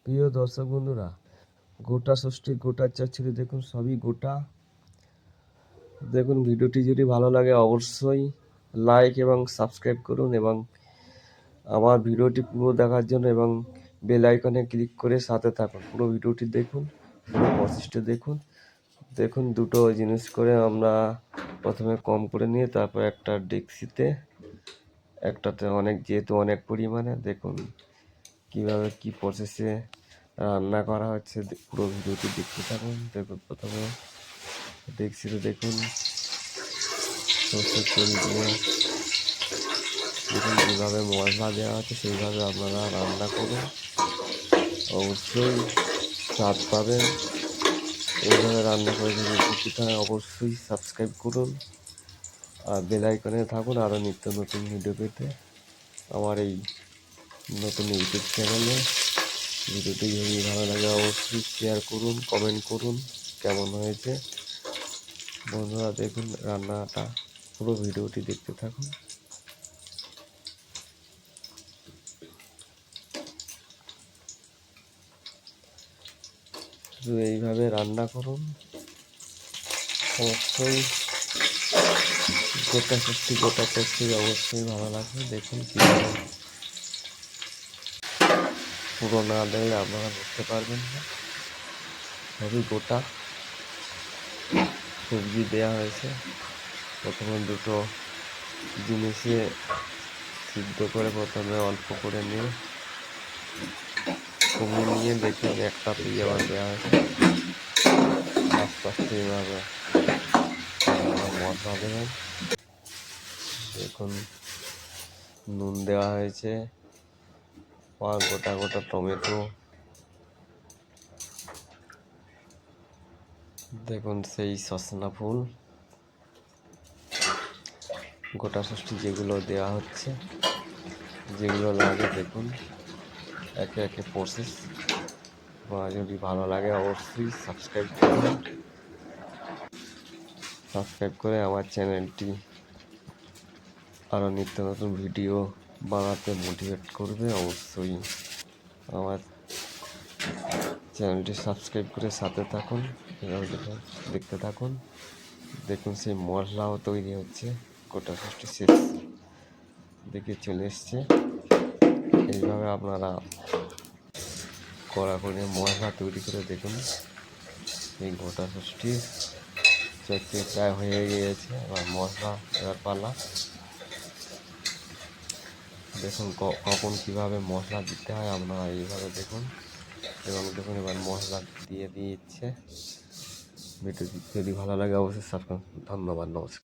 প্রিয় দর্শক বন্ধুরা, গোটা ষষ্ঠী গোটা চচ্চড়ি দেখুন, সবই গোটা। দেখুন, ভিডিওটি যদি ভালো লাগে অবশ্যই লাইক এবং সাবস্ক্রাইব করুন, এবং আমার ভিডিওটি পুরো দেখার জন্য এবং বেল আইকনে ক্লিক করে সাথে থাকুন। পুরো ভিডিওটি দেখুন, পুরো প্রসেসটা দেখুন। দেখুন, দুটো জিনিস করে আমরা প্রথমে কম করে নিয়ে তারপর একটা ডেক্সিতে, একটাতে যেহেতু অনেক পরিমাণে, দেখুন কিভাবে কি প্রসেসে রান্না করা হচ্ছে। পুরো ভিডিওটি দেখতে থাকুন। দেখুন, প্রথমে ডেক্সিতে দেখুন সর্ষের তেল দিয়ে দেখুন যেভাবে মশলা দেওয়া হচ্ছে সেইভাবে আপনারা রান্না করুন, অবশ্যই স্বাদ পাবেন। এইভাবে রান্না করে যদি উপকৃত হয় অবশ্যই সাবস্ক্রাইব করুন আর বেল আইকনে থাকুন আরও নিত্য নতুন ভিডিও পেতে আমার এই নতুন ইউটিউব চ্যানেলে। ভিডিওটি যদি ভালো লাগে অবশ্যই শেয়ার করুন, কমেন্ট করুন কেমন হয়েছে। বন্ধুরা দেখুন রান্নাটা, পুরো ভিডিওটি দেখতে থাকুন। শুধু এইভাবে রান্না করুন, অবশ্যই গোটা টেস্টি অবশ্যই ভালো লাগবে। দেখুন কীভাবে পুরো না দেখলে আপনারা বুঝতে পারবেন না। সবই গোটা সবজি দেওয়া হয়েছে। প্রথমে দুটো জিনিসে সিদ্ধ করে প্রথমে অল্প করে নিয়ে কমিয়ে নিয়ে দেখুন একটা দিয়ে আবার দেওয়া হয়েছে। আস্তে আস্তে এইভাবে মশলা দেবেন। দেখুন নুন দেওয়া হয়েছে, গোটা গোটা টমেটো, দেখুন সেই সজনা ফুল, গোটা ষষ্ঠী যেগুলো দেওয়া হচ্ছে, যেগুলো লাগে দেখুন একে একে প্রসেস। যদি ভালো লাগে অবশ্যই সাবস্ক্রাইব করুন। সাবস্ক্রাইব করে আমার চ্যানেলটি আরও নিত্য নতুন ভিডিও বানাতে মোটিভেট করবে। অবশ্যই আমার চ্যানেলটি সাবস্ক্রাইব করে সাথে থাকুন, এভাবে দেখতে থাকুন। দেখুন সেই মশলাও তৈরি হচ্ছে, গোটা ষষ্ঠী শেষ দিকে চলে এসছে। এইভাবে আপনারা কড়া করে মশলা তৈরি করে দেখুন। এই গোটা ষষ্ঠী চচ্চড়ি প্রায় হয়ে গিয়েছে, এবার মশলা এবার পালা। দেখুন কখন কীভাবে মশলা দিতে হয় আপনারা এইভাবে দেখুন, এবং দেখুন এবার মশলা দিয়ে দিচ্ছে। ভিডিওটি যদি ভালো লাগে অবশ্যই সাবস্ক্রাইব। ধন্যবাদ, নমস্কার।